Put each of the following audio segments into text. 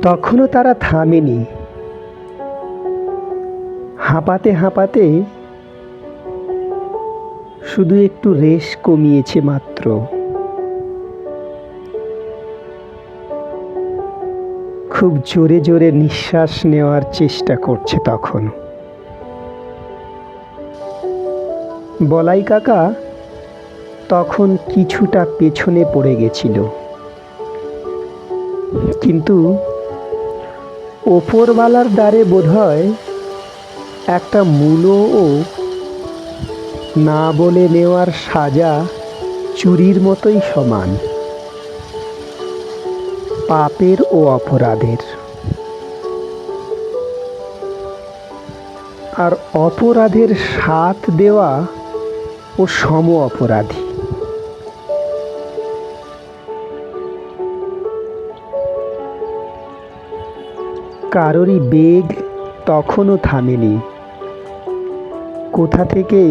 তখনও তারা থামেনি। হাঁপাতে হাঁপাতে শুধু একটু রেশ কমিয়েছে মাত্র। খুব জোরে জোরে নিঃশ্বাস নেওয়ার চেষ্টা করছে তখন। বলাই কাকা তখন কিছুটা পেছনে পড়ে গেছিল, কিন্তু ওপরওয়ালার দ্বারে বোধহয় একটা মূলও না বলে নেওয়ার সাজা চুরির মতোই সমান, পাপের ও অপরাধের। আর অপরাধের সাথ দেওয়া ও সম অপরাধী। কারোরই বেগ তখনও থামেনি। কোথা থেকে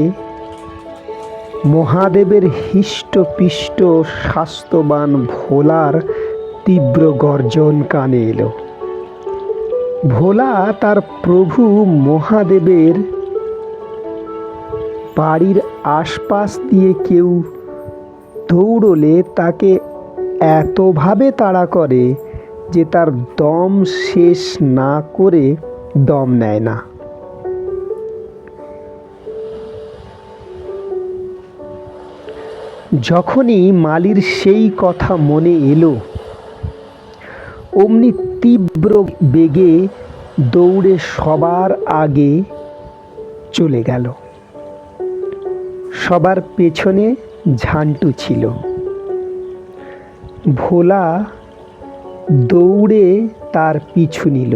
মহাদেবের হৃষ্টপিষ্ট স্বাস্থ্যবান ভোলার তীব্র গর্জন কানে এলো। ভোলা তার প্রভু মহাদেবের বাড়ির আশপাশ দিয়ে কেউ দৌড়লে তাকে এতভাবে তাড়া করে যে তার দম শেষ না করে দম নেয় না। যখনই মালির সেই কথা মনে এলো, অমনি তীব্র বেগে দৌড়ে সবার আগে চলে গেল। সবার পেছনে ঝান্টু ছিল। ভোলা দৌড়ে তার পিছু নিল।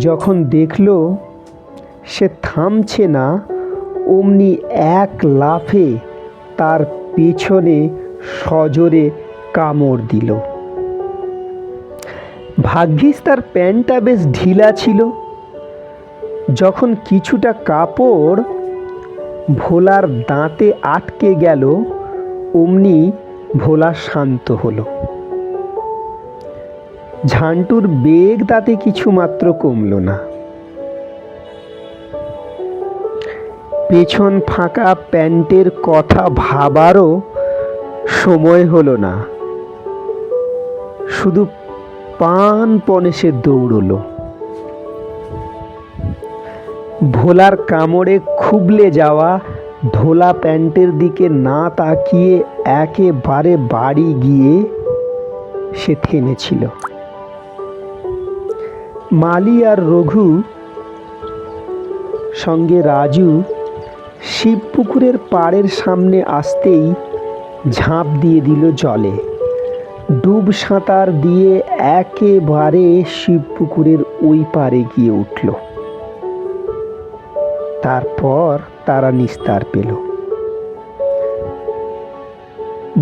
যখন দেখল সে থামছে না, অমনি এক লাফে তার পেছনে সজোরে কামড় দিল। ভাগ্যিস তার প্যান্টটা বেশ ঢিলা ছিল। যখন কিছুটা কাপড় ভোলার দাঁতে আটকে গেল, অমনি ভোলা শান্ত হলো। ঝান্টুর বেগ তাতে কিছুমাত্র কমল না। পেছন ফাঁকা প্যান্টের কথা ভাবারও সময় হলো না। শুধু প্রাণপণে সে দৌড়লো। ভোলার কামড়ে খুবলে যাওয়া ঢোলা প্যান্টের দিকে না তাকিয়ে একেবারে বাড়ি গিয়ে সে থেমেছিল। মালি আর রঘু সঙ্গে রাজু শিবপুকুরের পাড়ের সামনে আসতেই ঝাঁপ দিয়ে দিল জলে। ডুব সাঁতার দিয়ে একেবারে শিবপুকুরের ওই পাড়ে গিয়ে উঠল। তারপর তারা নিস্তার পেল।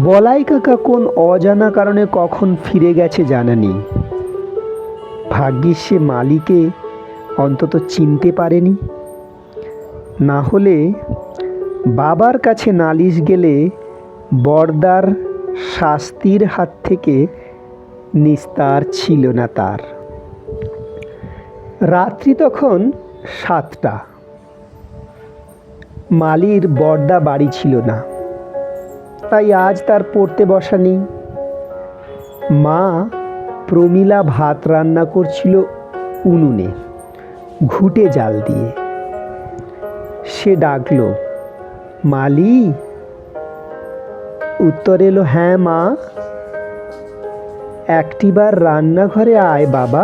বলাই কাকা কোন অজানা কারণে কখন ফিরে গেছে জানা নেই। ভাগ্যিস সে মালিকে অন্তত চিনতে পারেনি। না হলে বাবার কাছে নালিশ গেলে বড়দার শাস্তির হাত থেকে নিস্তার ছিল না তার। রাত্রি তখন 7টা। মালির বড়দা বাড়ি ছিল না, তাই আজ তার পড়তে বসা নেই। মা প্রমীলা ভাত রান্না করছিল উনুনে ঘুঁটে জাল দিয়ে। সে ডাকল, মালি। উত্তর এলো, হ্যাঁ মা। একটিবার রান্নাঘরে আয় বাবা।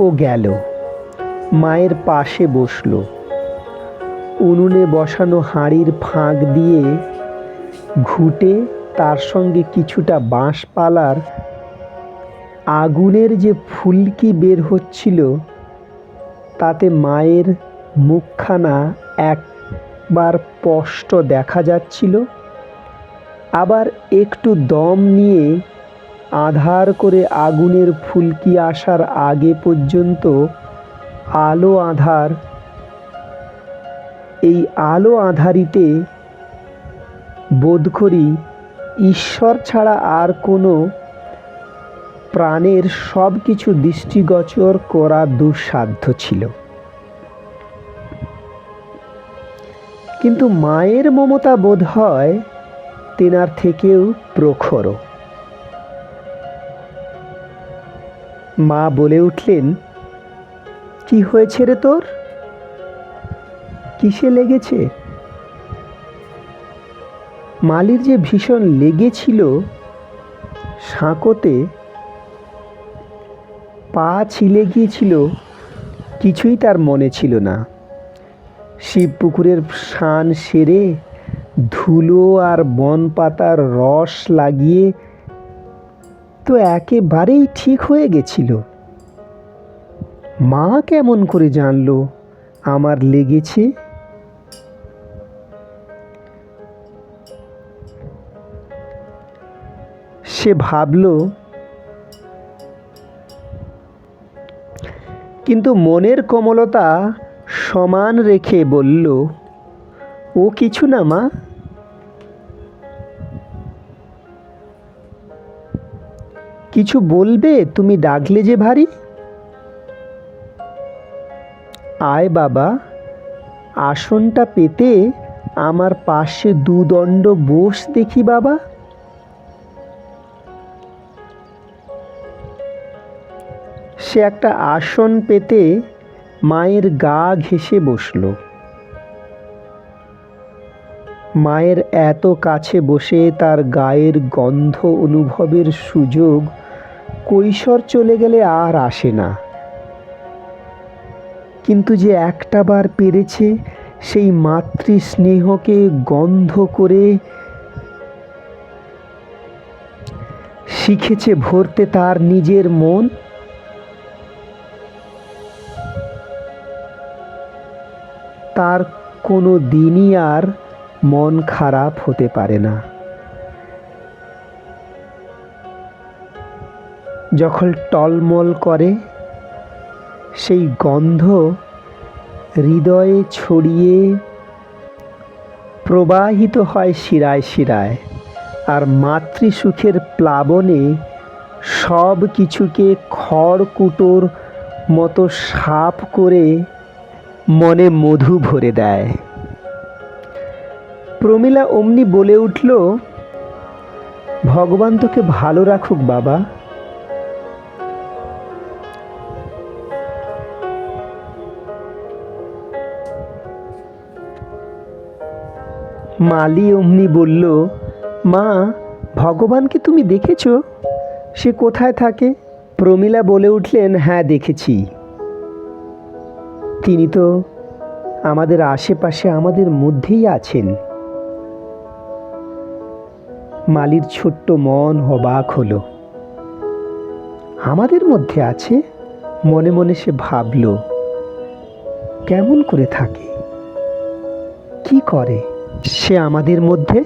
ও গেল, মায়ের পাশে বসলো। উনুনে বসানো হাঁড়ির ফাঁক দিয়ে ঘুঁটে, তার সঙ্গে কিছুটা বাঁশপালার আগুনের যে ফুলকি বের হচ্ছিল, তাতে মায়ের মুখখানা একবার স্পষ্ট দেখা যাচ্ছিল, আবার একটু দম নিয়ে আধার করে আগুনের ফুলকি আসার আগে পর্যন্ত আলো আঁধার। এই আলো আঁধারিতে বোধ করি ঈশ্বর ছাড়া আর কোনো প্রাণের সব কিছু দৃষ্টিগোচর করা দুঃসাধ্য ছিল। কিন্তু মায়ের মমতা বোধ হয় তেনার থেকেও প্রখর। মা বলে উঠলেন, কি হয়েছে রে তোর? কিসে লেগেছে? মালির যে ভীষণ লেগেছিল সাঁকোতে, পা ছিলে গিয়েছিল, কিছুই তার মনে ছিল না। শিবপুকুরের স্নান সেরে ধুলো আর বন পাতার রস লাগিয়ে তো একেবারেই ঠিক হয়ে গেছিল। মা কেমন করে জানলো আমার লেগেছে? সে ভাবল, কিন্তু মনের কোমলতা সমান রেখে বলল, ও কিছু না মা। কিছু বলবে? তুমি ডাকলে যে ভারী। আয় বাবা, আসনটা পেতে আমার পাশে দুদণ্ড বস দেখি বাবা। সে একটা আসন পেতে মায়ের গা ঘেঁষে বসল। মায়ের এত কাছে বসে তার গায়ের গন্ধ অনুভবের সুযোগ কৈশোর চলে গেলে আর আসে না। কিন্তু যে একটা বার পেরেছে সেই মাতৃ স্নেহকে গন্ধ করে শিখেছে ভরতে তার নিজের মন, তার কোনো দিনই আর মন খারাপ হতে পারে না। যখন টলমল করে সেই গন্ধ হৃদয়ে ছড়িয়ে প্রবাহিত হয় শিরায় শিরায়, আর মাতৃসুখের প্লাবনে সব কিছুকে খড়কুটোর মতো সাফ করে মনে মধু ভরে দেয়। প্রমীলা অমনি বলে উঠল, ভগবান তোকে ভালো রাখুক বাবা। মালি অমনি বলল, মা, ভগবানকে তুমি দেখেছ? সে কোথায় থাকে? প্রমীলা বলে উঠলেন, হ্যাঁ দেখেছি। তিনি তো আমাদের আশেপাশে, আমাদের মধ্যেই আছেন। মালির ছোট্ট মন অবাক হলো। আমাদের মধ্যে আছে? মনে মনে সে ভাবল, কেমন করে থাকে, কি করে সে আমাদের মধ্যে?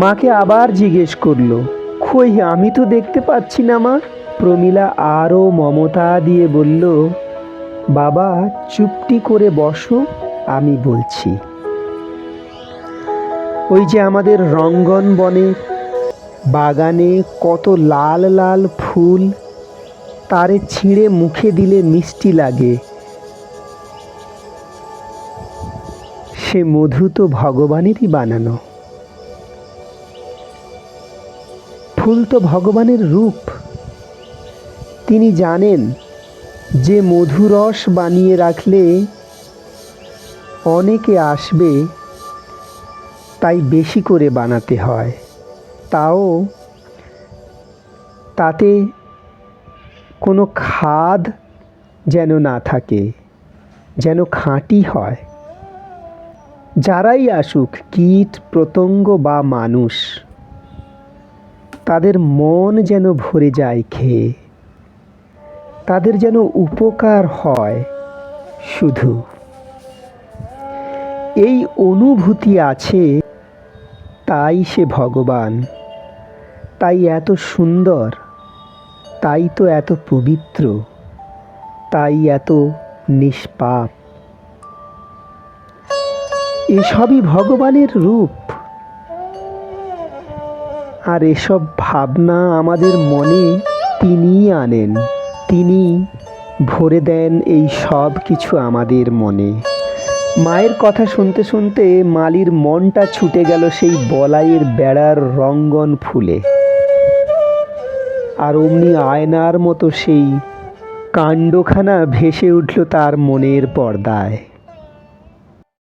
মাকে আবার জিজ্ঞেস করলো, কই, আমি তো দেখতে পাচ্ছি না মা। প্রমীলা আরও মমতা দিয়ে বলল, বাবা চুপটি করে বসো, আমি বলছি। ওই যে আমাদের রঙ্গন বনে বাগানে কত লাল লাল ফুল, তারে ছিঁড়ে মুখে দিলে মিষ্টি লাগে, সে মধু তো ভগবানেরই বানানো। ফুল তো ভগবানের রূপ। তিনি জানেন যে মধুরস বানিয়ে রাখলে অনেকে আসবে, তাই বেশি করে বানাতে হয়। তাও তাতে কোনো খাদ যেন না থাকে, যেন খাঁটি হয়। যারাই আসুক, কীট পতঙ্গ বা মানুষ, তাদের মন যেন ভরে যায় খেয়ে, তাদের যেন উপকার হয়। শুধু এই অনুভূতি আছে, তাই সে ভগবান, তাই এত সুন্দর, তাই তো এত পবিত্র, তাই এত নিষ্পাপ। এসবই ভগবানের রূপ। আর এসব ভাবনা আমাদের মনে তিনিই আনেন, তিনি ভরে দেন এই সব কিছু আমাদের মনে। মায়ের কথা শুনতে শুনতে মালির মনটা ছুটে গেল সেই বলাইয়ের বেড়ার রঙ্গন ফুলে। আর অমনি আয়নার মতো সেই কাণ্ডখানা ভেসে উঠল তার মনের পর্দায়।